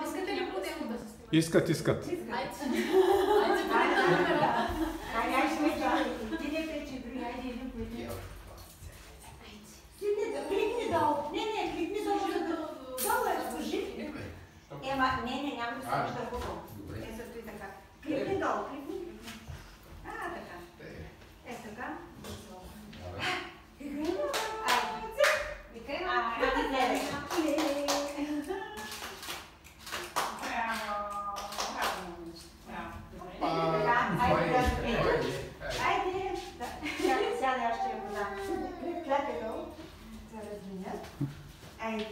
Искате ли по-демо да се снимате? Искат, искат. Айде. Айде, ти не пречи, други, айде един по един. Кликни долу. Не, кликни долу, за да долу е служи. Ема, не, няма да сложиш дървото. Ето и така. Кликни долу, кликни. Така. Така. Викай, айде, гледай. Айде, сядай, аз ще я подам. Клепе долу, се разминят. Айде.